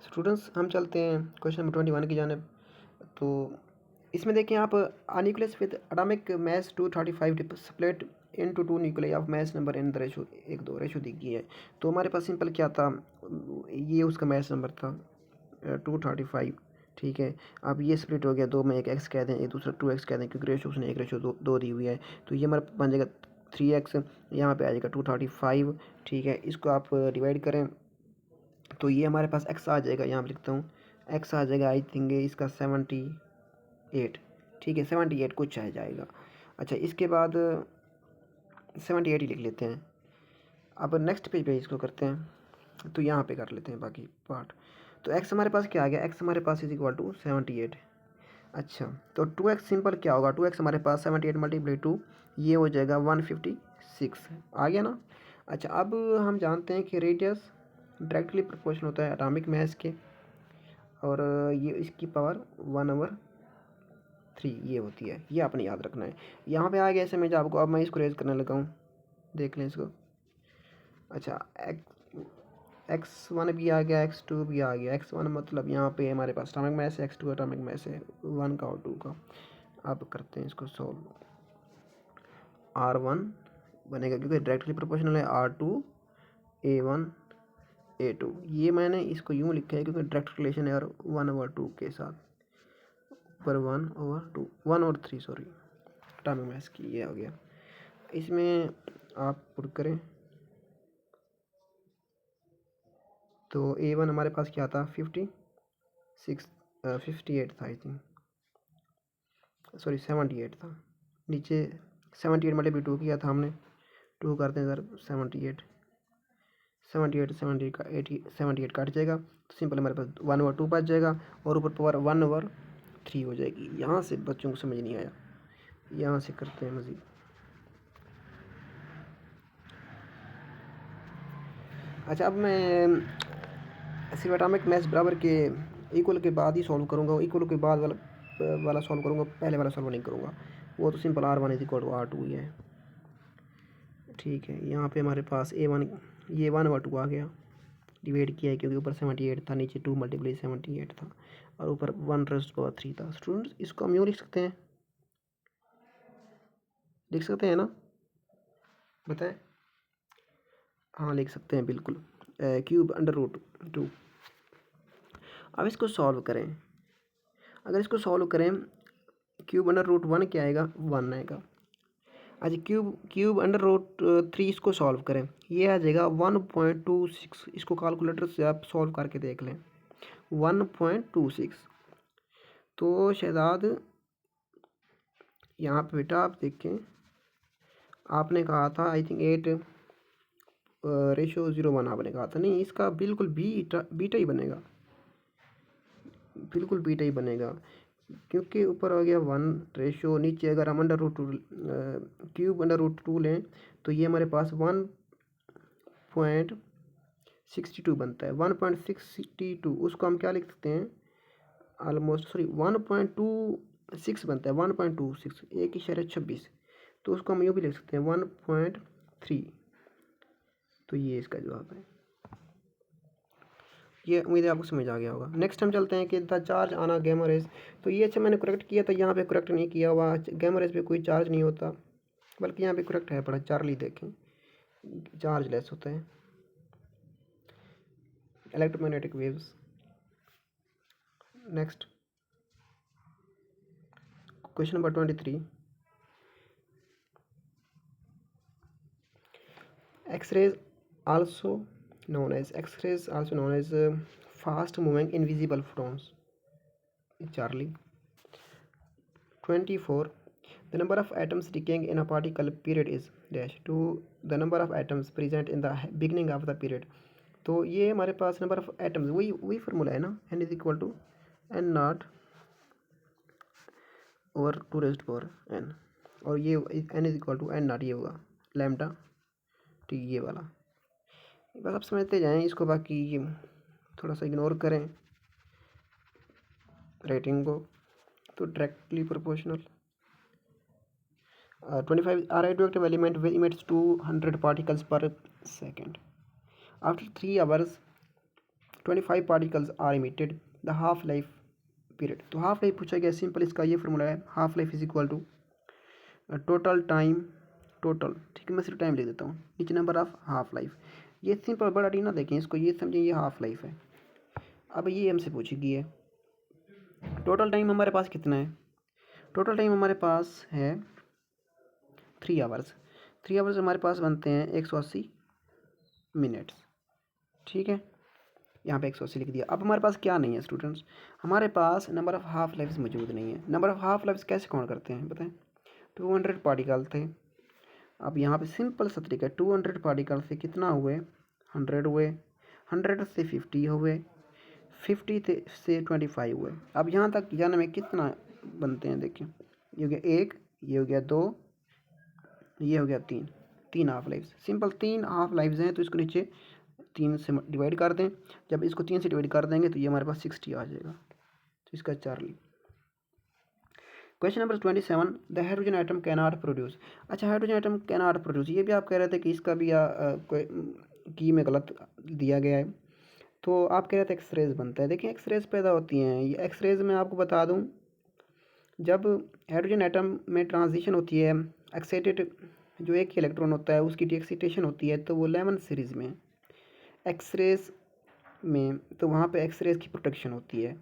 Students हम चलते हैं क्वेश्चन नंबर 21 की जानिब। तो इसमें देखें आप, nucleus with atomic mass 235 split into two nuclei of mass number in the ratio 1:2 ratio दी गई है। तो हमारे पास सिंपल क्या था, ये उसका मास नंबर था 235, ठीक है। अब ये स्प्लिट हो गया, दो में एक एक्स कह दें, एक दूसरा 2x कह दें, क्योंकि रेशो उसने एक रेशो दो दी हुई है। तो ये हमारे बन जाएगा 3x, यहाँ पे आ जाएगा 235, ठीक है। इसको आप डिवाइड करें तो ये हमारे पास x आ जाएगा, यहाँ पर लिखता हूँ x आ जाएगा, आई थिंक इसका 78, ठीक है, 78 कुछ आ जाएगा। अच्छा, इसके बाद 78 ही लिख लेते हैं। अब नेक्स्ट पेज पे इसको करते हैं, तो यहाँ पे कर लेते हैं बाकी पार्ट। तो x हमारे पास क्या आ गया, x हमारे पास इज इक्वल टू 78। अच्छा, तो 2x सिंपल क्या होगा, 2x हमारे पास 78 मल्टीप्लाई 2, ये हो जाएगा 156 आ गया ना। अच्छा, अब हम जानते हैं कि रेडियस डायरेक्टली प्रोपोर्शनल होता है एटॉमिक मास के, और ये इसकी पावर 1/3 ये होती है, ये आपने याद रखना है। यहाँ पे आ गया समझ आपको। अब मैं इसको रेज करने लगा हूँ, देख लें इसको। अच्छा, x1 भी आ गया, x2 भी आ गया। x1 मतलब यहाँ पे हमारे पास एटॉमिक मास है, x2 एटॉमिक मास है 1 का और 2 का। अब करते हैं इसको सॉल्व। r1 बनेगा क्योंकि डायरेक्टली प्रोपोर्शनल है r2 a1 a2। ये मैंने इसको यूँ लिखा है क्योंकि डायरेक्ट रिलेशन है और 1/2 के साथ, पर 1/2 1/3 सॉरी एटॉमिक मास की, ये हो गया। इसमें आप पुट करें तो a1 हमारे पास क्या था, 58 था आई थिंक, सॉरी 78 था। नीचे 78 मल्टीप्लाई 2 किया था हमने, 2 करते हैं सर 78 78 का 78 काट जाएगा, तो सिंपल हमारे पास 1/2 बच जाएगा और ऊपर पावर 1/3 हो जाएगी। यहाँ से बच्चों को समझ नहीं आया, यहाँ से करते हैं मज़ीद। अच्छा, अब मैं सिर्फ एटॉमिक मास बराबर के इक्वल के बाद ही सॉल्व करूँगा, इक्वल के बाद वाला सॉल्व करूँगा, पहले वाला सॉल्व नहीं करूँगा। वो तो simple r1 is equal to r2 ही है, ठीक है। यहाँ पे हमारे पास a1 ये 1/2 आ गया, डिवाइड किया है क्योंकि ऊपर 78 था, नीचे 2 मल्टीप्लाई 78 था और ऊपर 1/3 था। स्टूडेंट्स इसको हम यूँ लिख सकते हैं ना, बताएं। हाँ लिख सकते हैं बिल्कुल, क्यूब अंडर रूट 2। अब इसको सॉल्व करें, अगर इसको सॉल्व करें क्यूब अंडर रूट 1 क्या आएगा, 1 आएगा। अच्छा, क्यूब अंडर रूट 3 इसको सॉल्व करें, ये आ जाएगा 1.26। इसको कैलकुलेटर से आप सॉल्व करके देख लें, 1.26। तो शहजाद यहाँ पे बेटा आप देखें, आपने कहा था आई थिंक 8:01 आपने कहा था, नहीं इसका बिल्कुल बीटा ही बनेगा, बिल्कुल बीटा ही बनेगा, क्योंकि ऊपर हो गया 1 नीचे अगर हम under root cube under root 2 लें तो ये हमारे पास 1.62 बनता है। 1.62 उसको हम क्या लिख सकते हैं, ऑलमोस्ट सॉरी 1.26 बनता है, 1.26 1.26, तो उसको हम यूँ भी लिख सकते हैं 1.3। तो ये इसका जवाब है। ये उम्मीद है आपको समझ आ गया होगा। नेक्स्ट हम चलते हैं कि द चार्ज आना गैमा रेज। तो ये अच्छा मैंने करेक्ट किया था, यहाँ पे करेक्ट नहीं किया हुआ। गैमा रेज पे कोई चार्ज नहीं होता, बल्कि यहाँ पे करेक्ट है पड़ा, चार्ली देखें चार्ज लेस होता है। Electromagnetic waves. Next question number 23। X-rays also known as fast moving invisible photons. Charlie. 24. The number of atoms decaying in a particle period is dash to the number of atoms present in the beginning of the period. तो ये हमारे पास number of atoms वही formula है ना, n is equal to n0 over 2⁻n, और ये n is equal to n0 ये होगा लैम्डा, ठीक ये वाला। बस आप समझते जाएं इसको, बाकी थोड़ा सा इग्नोर करें रेटिंग को। तो directly proportional. 25 a radioactive element emits 200 particles per second. After 3 hours 25 particles are emitted, the half life period. तो हाफ लाइफ पूछा गया, सिंपल इसका ये फॉर्मूला है, half life is equal to total time, total, ठीक है, मैं सिर्फ टाइम लिख देता हूँ, नीचे नंबर ऑफ हाफ लाइफ। ये सिंपल बड़ा टी ना देखें इसको, ये समझें ये हाफ लाइफ है। अब ये हमसे पूछेगी है टोटल टाइम हमारे पास कितना है, टोटल टाइम हमारे पास है 3 आवर्स। 3 आवर्स हमारे पास बनते हैं 180 मिनट्स, ठीक है, यहाँ पे 180 लिख दिया। अब हमारे पास क्या नहीं है स्टूडेंट्स, हमारे पास नंबर ऑफ़ हाफ लाइफ्स मौजूद नहीं है। नंबर ऑफ़ हाफ लाइफ्स कैसे काउंट करते हैं बताएं, 200 पार्टिकल थे। अब यहाँ पे सिंपल सा तरीका है, 200 पार्टिकल से कितना हुए, 100 हुए, 100 से 50 हुए, 50 से 25 हुए। अब यहाँ तक जाने में कितना बनते हैं, देखिए ये हो गया 1, ये हो गया 2, ये हो गया 3, 3 half lifes. Simple 3 half lifes हैं, तो इसको नीचे 3 से डिवाइड कर दें। जब इसको 3 से डिवाइड कर देंगे तो ये हमारे पास 60 आ जाएगा, तो इसका 4 लिख। Question number 27, the hydrogen atom can not produce. अच्छा, hydrogen atom can not produce, ये भी आप कह रहे थे कि इसका भी की में गलत दिया गया है। तो आप कह रहे थे एक्सरेज बनता है। देखिए एक्सरेज पैदा होती हैं, ये एक्सरेज में आपको बता दूं, जब हाइड्रोजन एटम में ट्रांजिशन होती है, एक्साइटेड जो एक ही इलेक्ट्रॉन होता है उसकी डीएक्साइटेशन होती है, तो वो लेमन सीरीज़ में एक्सरेज में, तो वहाँ पे एक्सरेज की प्रोटेक्शन होती है।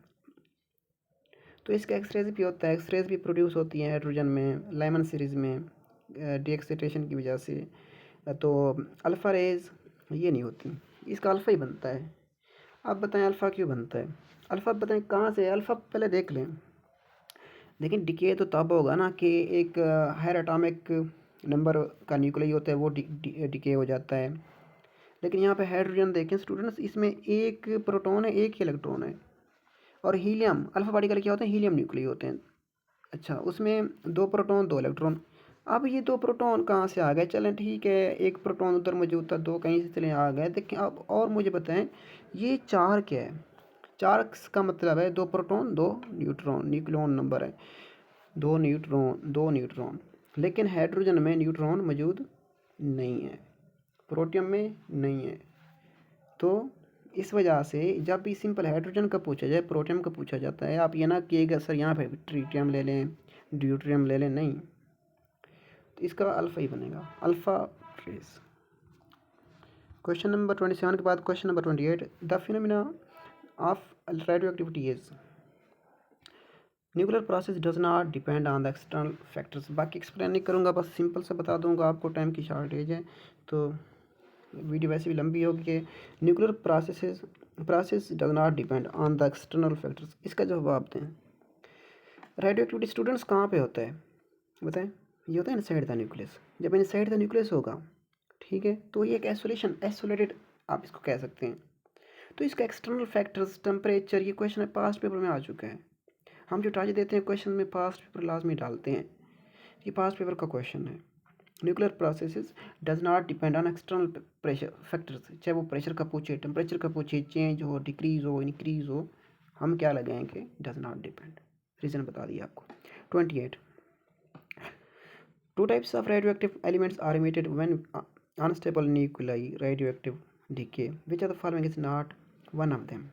तो इसका एक्सरेज भी होता है, एक्सरेज भी प्रोड्यूस होती है हाइड्रोजन में लेमन सीरीज़ में डीएक्साइटेशन की वजह से। तो अल्फ़ा रेज ये नहीं होती, इसका अल्फ़ा ही बनता है। अब बताएं अल्फ़ा क्यों बनता है, अल्फ़ा बताएं कहाँ से है, अल्फ़ा पहले देख लें। लेकिन डिके तो तब होगा ना कि एक हायर एटॉमिक नंबर का न्यूक्लियस होता है वो डिके हो जाता है। लेकिन यहाँ पे हाइड्रोजन देखें स्टूडेंट्स, इसमें एक प्रोटॉन है, एक ही इलेक्ट्रॉन है। और हीलियम, अल्फा पार्टिकल क्या होते हैं, हीलियम न्यूक्लियस होते हैं। अच्छा, उसमें 2 प्रोटॉन 2 इलेक्ट्रॉन। अब ये 2 प्रोटॉन कहाँ से आ गए, चलें ठीक है, एक प्रोटॉन उधर मौजूद था, 2 कहीं से चले आ गए। देखें अब और मुझे बताएं ये 4 क्या है, 4 का मतलब है 2 प्रोटॉन 2 न्यूट्रॉन, न्यूक्लियन नंबर है, 2 न्यूट्रॉन 2 न्यूट्रॉन। लेकिन हाइड्रोजन में न्यूट्रॉन मौजूद नहीं है, प्रोटियम में नहीं है। तो इस वजह से जब भी सिंपल हाइड्रोजन का पूछा जाए, प्रोटियम का पूछा जाता है, आप ये ना कि सर यहाँ पे ट्रीटियम ले लें, ड्यूट्रियम ले लें, नहीं, तो इसका अल्फ़ा ही बनेगा, अल्फ़ा ट्रेस। क्वेश्चन नंबर 27 के बाद question number 28, the phenomena of radio activity is, nuclear process does not depend on the external factors. बाकी एक्सप्लेन नहीं करूँगा, बस सिंपल से बता दूंगा, आपको टाइम की शॉर्टेज है तो वीडियो वैसे भी लंबी होगी। कि nuclear process does not depend on the external factors, इसका जवाब दें। रेडियो एक्टिविटी स्टूडेंट्स कहाँ पे होता है बताएं, ये होता है इनसाइड द न्यूक्लियस। जब इनसाइड द न्यूक्लियस होगा, ठीक है, तो ये एक आइसोलेटेड आप इसको कह सकते हैं। तो इसका एक्सटर्नल फैक्टर्स, टेम्परेचर, ये क्वेश्चन पास्ट पेपर में आ चुका है। हम जो टाइज देते हैं क्वेश्चन में पास्ट पेपर लाजमी डालते हैं, ये पास्ट पेपर का क्वेश्चन है। Nuclear processes does not depend on external pressure factors, चाहे वो प्रेशर का पूछे, टेम्परेचर का पूछे, चेंज हो, डिक्रीज हो, इंक्रीज हो, हम क्या लगाएंगे, डज नॉट डिपेंड। रीज़न बता दिया आपको। 28, 2 types of radioactive elements are emitted when unstable nuclei radioactive decay, which of the following is not one of them।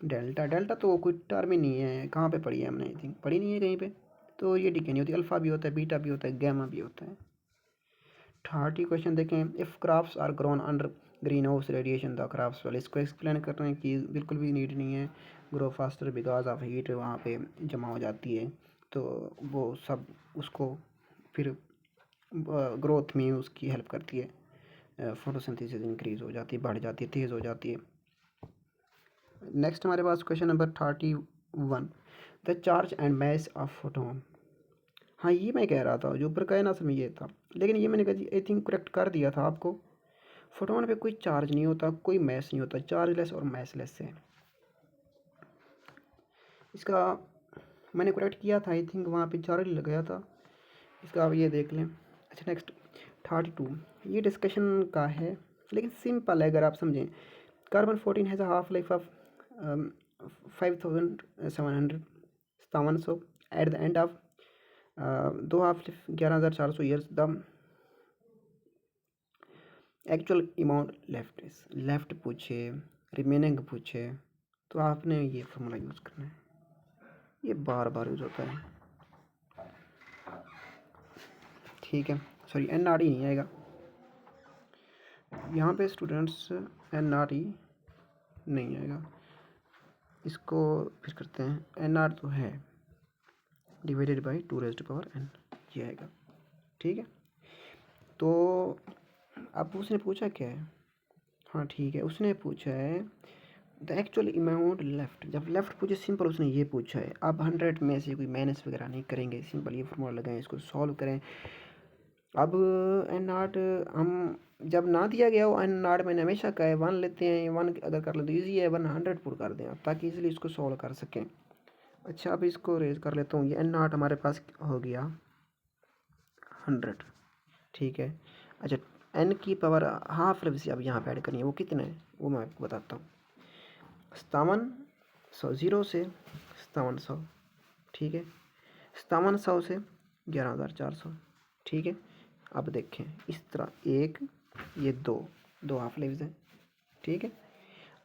Delta, delta तो कोई टर्म ही नहीं है, कहाँ पे पढ़ी है हमने, आई थिंक पढ़ी नहीं है कहीं पे। तो ये डिके नहीं होती, अल्फ़ा भी होता है, बीटा भी होता है, गैमा भी होता है। 30 क्वेश्चन देखें, if crops are grown under green house radiation the crops वाले, इसको एक्सप्लेन कर रहे हैं कि बिल्कुल भी नीड नहीं है, grow faster because of heat वहाँ पे जमा हो जाती है, तो वो सब उसको फिर ग्रोथ में उसकी हेल्प करती है, फोटोसिंथेसिस इंक्रीज हो जाती है, बढ़ जाती है, तेज़ हो जाती है। नेक्स्ट हमारे पास question number 31, the charge and mass of photon. हाँ, ये मैं कह रहा था, जो ऊपर का है ना समय ये था, लेकिन ये मैंने आई थिंक करेक्ट कर दिया था आपको। फोटोन पे कोई चार्ज नहीं होता, कोई मैस नहीं होता, चार्जलेस और मैसलेस है। इसका मैंने करेक्ट किया था, आई थिंक वहाँ पे चार्ज लगाया था, इसका आप ये देख लें। अच्छा नेक्स्ट 32, ये डिस्कशन का है लेकिन सिंपल है अगर आप समझें। Carbon 14 has a half life of 5700 at the end of 2 half 11400 years, the actual amount left पूछे, रिमेनिंग पूछे तो आपने ये फार्मूला यूज़ करना है, ये बार बार यूज़ होता है। ठीक है, सॉरी एन आर ई नहीं आएगा यहाँ पे स्टूडेंट्स, एन आर ई नहीं आएगा। इसको फिर करते हैं, एन आर तो है डिवाइडेड बाई 2⁻n ये आएगा। ठीक है, तो अब उसने पूछा क्या है, हाँ ठीक है, उसने पूछा है द एक्चुअल अमाउंट लेफ्ट। जब लेफ्ट पूछे सिंपल उसने ये पूछा है। अब 100 में से कोई माइनस वगैरह नहीं करेंगे, सिंपल ये फॉर्मूला लगाएं, इसको सॉल्व करें। अब एन नाट हम जब ना दिया गया हो, एन नाट मैंने हमेशा कहा है 1 लेते हैं, 1 अगर कर ले तो ईजी है, 100 पुट कर दें आप ताकि इसलिए इसको सॉल्व कर सकें। अच्छा अब इसको रेज कर लेता हूँ, ये एन नाट हमारे पास हो गया 100। ठीक है, अच्छा एन की पावर हाफ से अब यहाँ पे ऐड करनी है, वो कितना है वो मैं आपको बताता हूँ। 5700 0 से 5700, ठीक है, 5700 से 11400। ठीक है, अब देखें इस तरह एक, ये दो हाफ लिव्स हैं। ठीक है,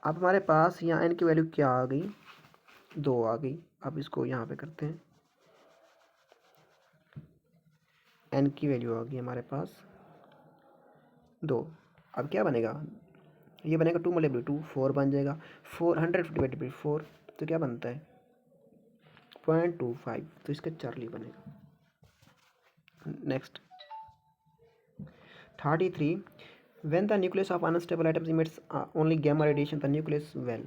अब हमारे पास यहाँ एन की वैल्यू क्या आ गई, 2 आ गई। अब इसको यहाँ पे करते हैं, एन की वैल्यू आ गई हमारे पास 2। अब क्या बनेगा, ये बनेगा 2 मल्टीप्लाई 2 4 बन जाएगा। 400 डिवाइडेड बाई 4 तो क्या बनता है 0.25, तो इसका चार्ली बनेगा। Next 33, when the nucleus of unstable atoms emits only gamma radiation the nucleus well।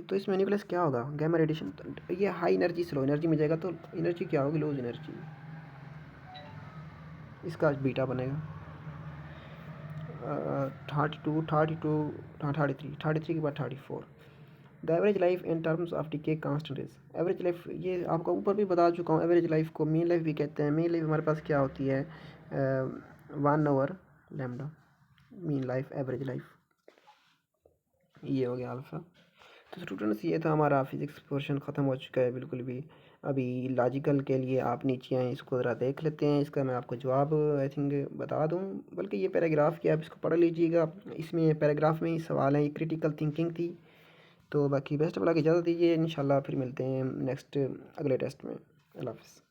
तो इसमें न्यूक्लियस क्या होगा, गैमा रेडिएशन, तो ये हाई एनर्जी से लो एनर्जी में जाएगा तो एनर्जी क्या होगी, लूज एनर्जी, इसका बीटा बनेगा 32 हाँ 33 के बाद 34। The average life in terms of decay constant is, average life ये आपको ऊपर भी बता चुका हूँ। एवरेज लाइफ को मीन लाइफ भी कहते हैं। मीन लाइफ हमारे पास क्या होती है 1/λ मीन लाइफ, एवरेज लाइफ, ये हो गया अल्फ़ा। तो स्टूडेंट्स ये था हमारा फिज़िक्स पोर्शन ख़त्म हो चुका है बिल्कुल भी। अभी लॉजिकल के लिए आप नीचे आएँ, इसको ज़रा देख लेते हैं, इसका मैं आपको जवाब आई थिंक बता दूं, बल्कि ये पैराग्राफ की आप इसको पढ़ लीजिएगा, इसमें पैराग्राफ में ही सवाल हैं, ये क्रिटिकल थिंकिंग थी। तो बाकी बेस्ट वाला की इजाज़त दीजिए, इंशाल्लाह फिर मिलते हैं नेक्स्ट अगले टेस्ट में। अल्लाह हाफ़िज़।